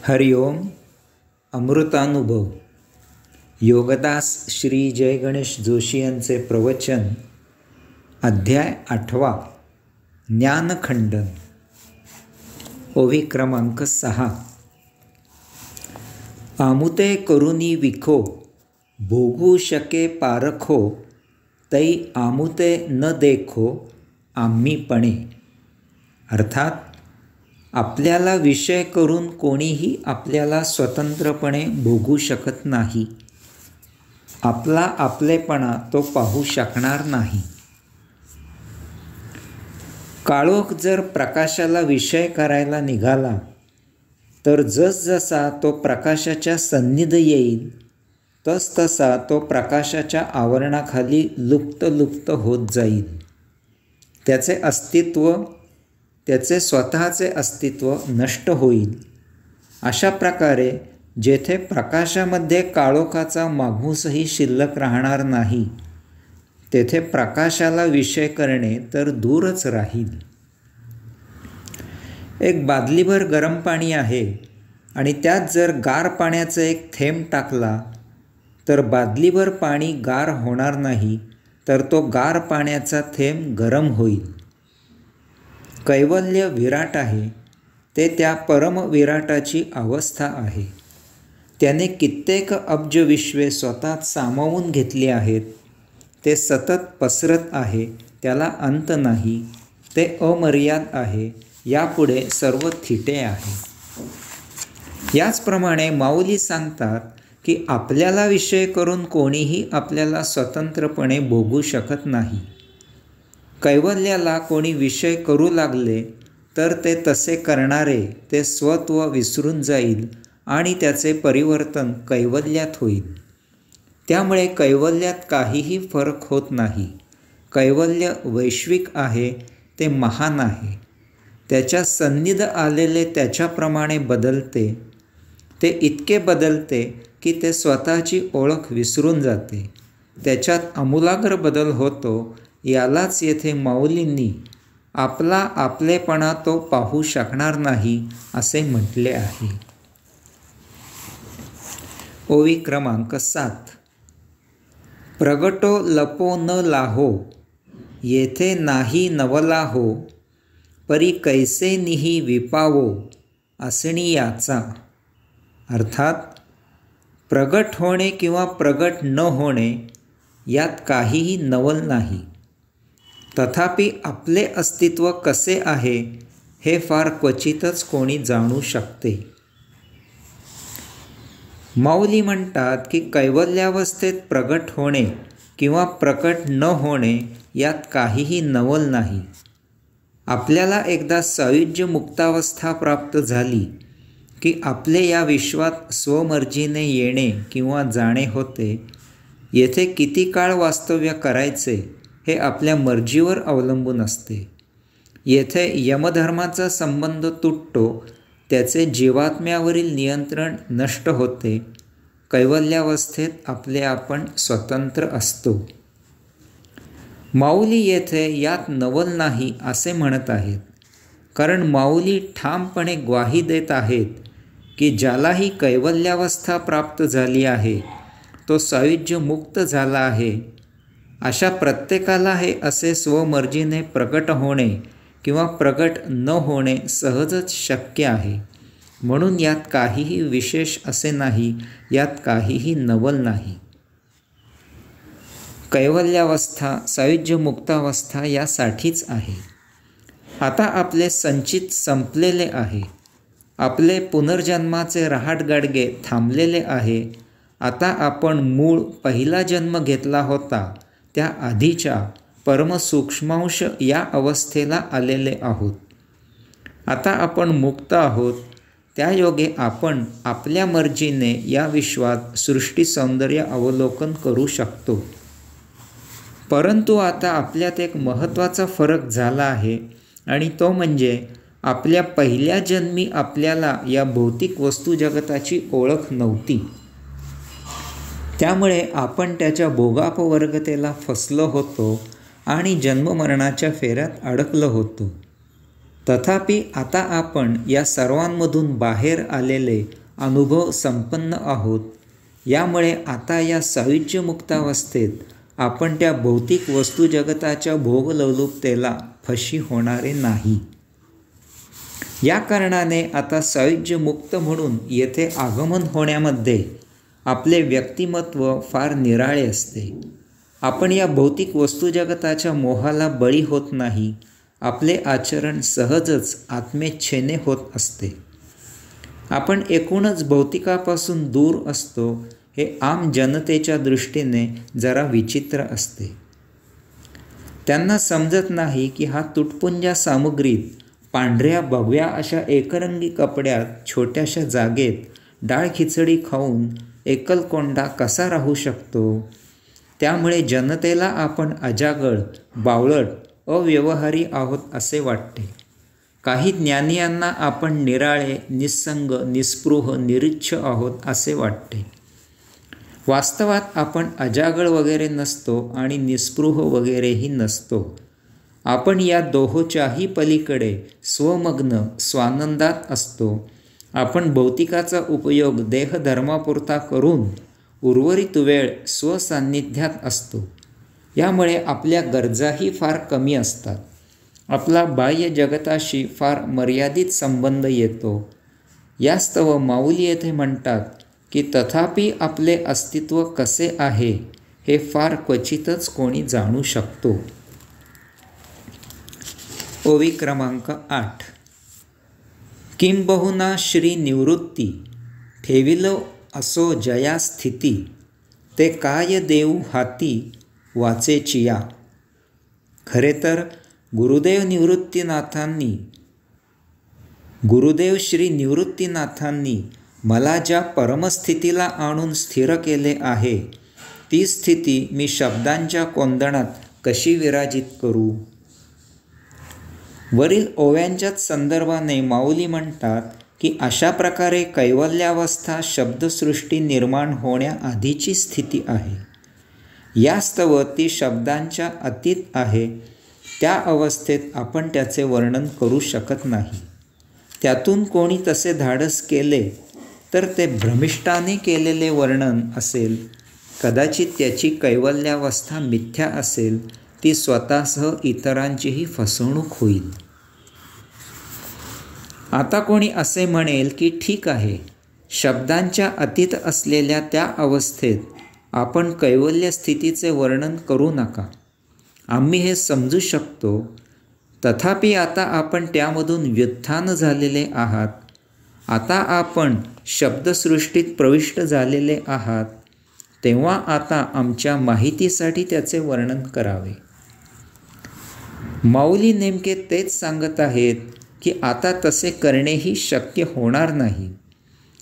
हरिओम. अमृतानुभव. योगदास श्री जय गणेश जोशी यांचे प्रवचन. अध्याय 8. ज्ञानखंडन. ओवी क्रमांक 6. आमुते करुनी विखो, भोगू शके पारखो, तै आमुते न देखो आम्हीपणे. अर्थात आपल्याला विषय करून कोणीही आपल्याला स्वतंत्रपणे भोगू शकत नाही. आपला आपलेपणा तो पाहू शकणार नाही. काळोख जर प्रकाशाला विषय करायला निघाला तर जसजसा तो प्रकाशाच्या सन्निध येईल तसतसा तो प्रकाशाच्या आवरणाखाली लुप्त होत जाईल. त्याचे स्वतःचे अस्तित्व नष्ट होईल. अशा प्रकारे जेथे प्रकाशामध्ये काळोखाचा मागूसही शिल्लक राहणार नाही तेथे प्रकाशाला विषय करणे तर दूरच राहील. एक बादलीभर गरम पाणी आहे आणि त्यात जर गार पाण्याचा एक थेंब टाकला तर बादलीभर पाणी गार होणार नाही, तर तो गार पाण्याचा थेंब गरम होईल. कैवल्य विराट आहे, ते त्या परमविराटाची अवस्था आहे. त्याने कित्येक अब्ज विश्वे स्वतःत सामावून घेतली आहेत. ते सतत पसरत आहे, त्याला अंत नाही. ते अमर्याद आहे, यापुढे सर्व थिटे आहे. याचप्रमाणे माऊली सांगतात की आपल्याला विषय करून कोणीही आपल्याला स्वतंत्रपणे भोगू शकत नाही. कैवल्याला कोणी विषय करू लागले तर ते तसे करणारे ते स्वत्व विसरून जाईल आणि त्याचे परिवर्तन कैवल्यात होईल. त्यामुळे कैवल्यात काहीही फरक होत नाही. कैवल्य वैश्विक आहे, ते महान आहे. त्याच्या सन्निध आलेले त्याच्याप्रमाणे बदलते. ते इतके बदलते की ते स्वतःची ओळख विसरून जाते. त्याच्यात आमूलाग्र बदल होतो. यालाच येथे माऊलींनी आपला आपलेपणा तो पाहू शकणार नाही असे म्हटले आहे. ओवी क्रमांक 7. प्रगटो लपो न लाहो, येथे नाही नवला हो, परी कैसे निही विपावो असणी याचा. अर्थात प्रगट होणे किंवा प्रगट न होणे यात काहीही नवल नाही. तथापि आपले अस्तित्व कसे आहे हे फार क्वचितच कोणी जाणू शकते. माऊली म्हणतात की कैवल्यावस्थेत प्रगट होणे किंवा प्रकट न होणे यात काहीही नवल नाही. आपल्याला एकदा सायुज्य मुक्तावस्था प्राप्त झाली की आपले या विश्वात स्वमर्जीने येणे किंवा जाणे होते. येथे किती काळ वास्तव्य करायचे हे आपल्या मर्जीवर अवलंबून असते. येथे यमधर्माचा संबंध तुटतो, त्याचे जीवात्म्यावरील नियंत्रण नष्ट होते. कैवल्यावस्थेत आपले आपण स्वतंत्र असतो. माऊली येथे यात नवल नाही असे म्हणत आहेत, कारण माऊली ठामपणे ग्वाही देत आहेत की ज्यालाही कैवल्यावस्था प्राप्त झाली आहे तो सायुज्य मुक्त झाला आहे. अशा प्रत्येकाला हे असे स्वमर्जीने प्रगट होणे किंवा प्रगट न होणे सहजच शक्य आहे. म्हणून यात काहीही विशेष असे नाही, यात काहीही नवल नाही. कैवल्यावस्था सायुज्य मुक्तावस्था यासाठीच आहे. आता आपले संचित संपलेले आहे. आपले पुनर्जन्माचे रहाटगाडगे थांबलेले आहे. आता आपण मूळ पहिला जन्म घेतला होता त्या आधीच्या परमसूक्ष्मांश या अवस्थेला आलेले आहोत. आता आपण मुक्त आहोत. त्यायोगे आपण आपल्या मर्जीने या विश्वात सृष्टी सौंदर्य अवलोकन करू शकतो. परंतु आता आपल्यात एक महत्त्वाचा फरक झाला आहे आणि तो म्हणजे आपल्या पहिल्या जन्मी आपल्याला या भौतिक वस्तू जगताची ओळख नव्हती. त्यामुळे आपण त्याच्या भोगापवर्गतेला फसलो होतो आणि जन्ममरणाच्या फेऱ्यात अडकलो होतो. तथापि आता आपण या सर्वांमधून बाहेर आलेले अनुभव संपन्न आहोत. यामुळे आता या सायुज्यमुक्तावस्थेत आपण त्या भौतिक वस्तुजगताच्या भोगलवलुपतेला फशी होणारे नाही. या कारणाने आता सायुज्यमुक्त म्हणून येथे आगमन होण्यामध्ये आपले व्यक्तिमत्व फार निराळे असते. आपण या भौतिक वस्तुजगताच्या मोहाला बळी होत नाही. आपले आचरण सहजच आत्मेच्छेने होत असते. आपण एकूणच भौतिकापासून दूर असतो हे आम जनतेच्या दृष्टीने जरा विचित्र असते. त्यांना समजत नाही की हा तुटपुंजा सामुग्रीत पांढऱ्या भगव्या अशा एकरंगी कपड्यात छोट्याशा जागेत डाळ खिचडी खाऊन एकलकोंडा कसा राहू शकतो. त्यामुळे जनतेला आपण अजागळ, बावळट, अव्यवहारी आहोत असे वाटते. काही ज्ञानियांना आपण निराळे, निस्संग, निस्पृह, निरीच्छ आहोत असे वाटते. वास्तवात आपण अजागळ वगैरे नसतो आणि निस्पृह वगैरेही नसतो. आपण या दोहोच्याही पलीकडे स्वमग्न, स्वानंदात असतो. आपण भौतिकाचा उपयोग देहधर्मापुरता करून उर्वरित वेळ स्वसान्निध्यात असतो. यामुळे आपल्या गरजाही फार कमी असतात. आपला बाह्य जगताशी फार मर्यादित संबंध येतो. यास्तव माऊली येथे म्हणतात की तथापि आपले अस्तित्व कसे आहे हे फार क्वचितच कोणी जाणू शकतो. ओवी क्रमांक 8. किंबहुना श्री निवृत्ती ठेविलो असो जया स्थिती ते काय देऊ हाती वाचेचिया. खरे तर गुरुदेव श्री निवृत्तीनाथांनी मला ज्या परमस्थितीला आणून स्थिर केले आहे ती स्थिती मी शब्दांच्या कोंदणात कशी विराजित करू. वरील ओव्यांच्याच संदर्भाने माऊली म्हणतात की अशा प्रकारे कैवल्यावस्था शब्दसृष्टी निर्माण होण्याआधीची स्थिती आहे. यास्तव ती शब्दांच्या अतीत आहे. त्या अवस्थेत आपण त्याचे वर्णन करू शकत नाही. त्यातून कोणी तसे धाडस केले तर ते भ्रमिष्ठाने केलेले वर्णन असेल. कदाचित त्याची कैवल्यावस्था मिथ्या असेल. ती स्वतःसह इतरांचीही फसवणूक होईल. आता कोणी असे म्हणेल की ठीक आहे, शब्दांच्या अतीत असलेल्या त्या अवस्थेत आपण कैवल्य स्थितीचे वर्णन करू नका. आम्ही हे समजू शकतो. तथापि आता आपण त्यामधून व्युत्थान झालेले आहात. आता आपण शब्दसृष्टीत प्रविष्ट झालेले आहात. तेव्हा आता आमच्या माहितीसाठी त्याचे वर्णन करावे. माऊली नेमके तेच सांगत आहेत की आता तसे करणेही शक्य होणार नाही.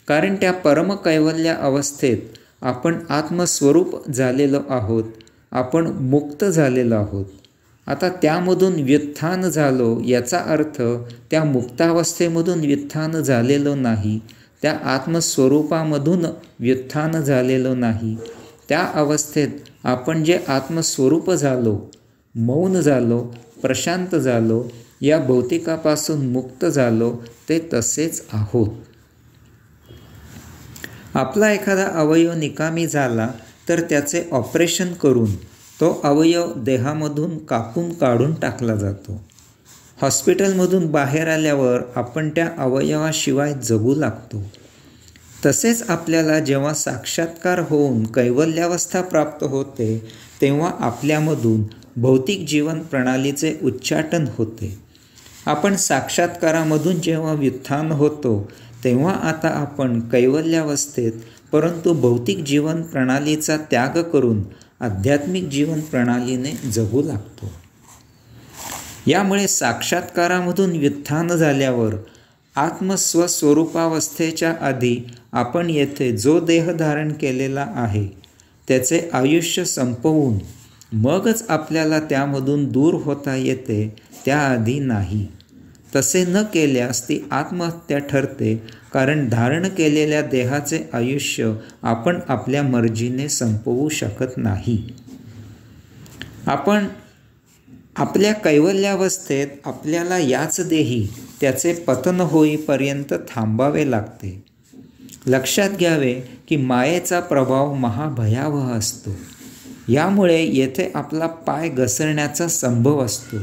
कारण त्या परमकैवल्य अवस्थेत आपण आत्मस्वरूप झालेलो आहोत. आपण मुक्त झालेलो आहोत. आता त्यामधून व्युत्थान झालो याचा अर्थ त्या मुक्तावस्थेमधून व्युत्थान झालेलो नाही. त्या आत्मस्वरूपामधून व्युत्थान झालेलो नाही. त्या अवस्थेत आपण जे आत्मस्वरूप झालो, मौन झालो, प्रशांत झालो, या भौतिकापासून मुक्त झालो, ते तसेच आहोत. आपला एखादा अवयव निकामी झाला तर त्याचे ऑपरेशन करून तो अवयव देहामधून कापून काढून टाकला जातो. हॉस्पिटलमधून बाहेर आल्यावर आपण त्या अवयवाशिवाय जगू लागतो. तसेच आपल्याला जेव्हा साक्षात्कार होऊन कैवल्यावस्था प्राप्त होते तेव्हा आपल्यामधून भौतिक जीवन प्रणालीचे उच्चाटन होते. आपण साक्षात्कारामधून जेव्हा व्युत्थान होतो तेव्हा आता आपण कैवल्यावस्थेत परंतु भौतिक जीवन प्रणालीचा त्याग करून आध्यात्मिक जीवन प्रणालीने जगू लागतो. यामुळे साक्षात्कारामधून व्युत्थान झाल्यावर आत्मस्वस्वरूपावस्थेच्या आधी आपण येथे जो देह धारण केलेला आहे त्याचे आयुष्य संपवून मगच आपल्याला त्यामधून दूर होता येते, त्याआधी नाही. तसे न केल्यास ती आत्महत्या ठरते. कारण धारण केलेल्या देहाचे आयुष्य आपण आपल्या मर्जीने संपवू शकत नाही. आपण आपल्या कैवल्यावस्थेत आपल्याला याच देही त्याचे पतन होईपर्यंत थांबावे लागते. लक्षात घ्यावे की मायेचा प्रभाव महाभयावह असतो. यामुळे येथे आपला पाय घसरण्याचा संभव असतो,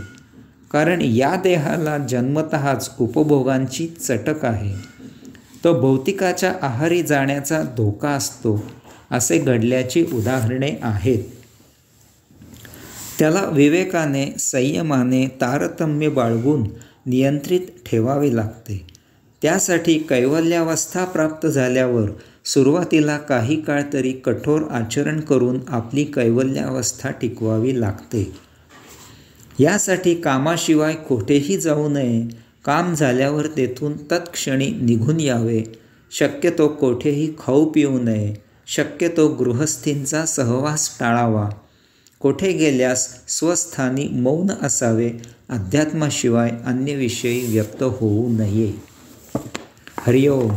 कारण या देहाला जन्मतःच उपभोगांची चटक आहे. तो भौतिकाच्या आहारी जाण्याचा धोका असतो, असे घडल्याची उदाहरणे आहेत. त्याला विवेकाने, संयमाने, तारतम्य बाळगून नियंत्रित ठेवावे लागते. त्यासाठी कैवल्यावस्था प्राप्त झाल्यावर सुरुवातीला काही काळ तरी कठोर आचरण करून आपली कैवल्यावस्था टिकवावी लागते. यासाठी कामाशिवाय कोठेही जाऊ नये. काम झाल्यावर तेथून तत्क्षणी निघून यावे. शक्यतो कोठेही खाऊ पिऊ नये. शक्यतो गृहस्थींचा सहवास टाळावा. कोठे गेल्यास स्वस्थानी मौन असावे. अध्यात्माशिवाय अन्य विषयी व्यक्त होऊ नये. हरिओम.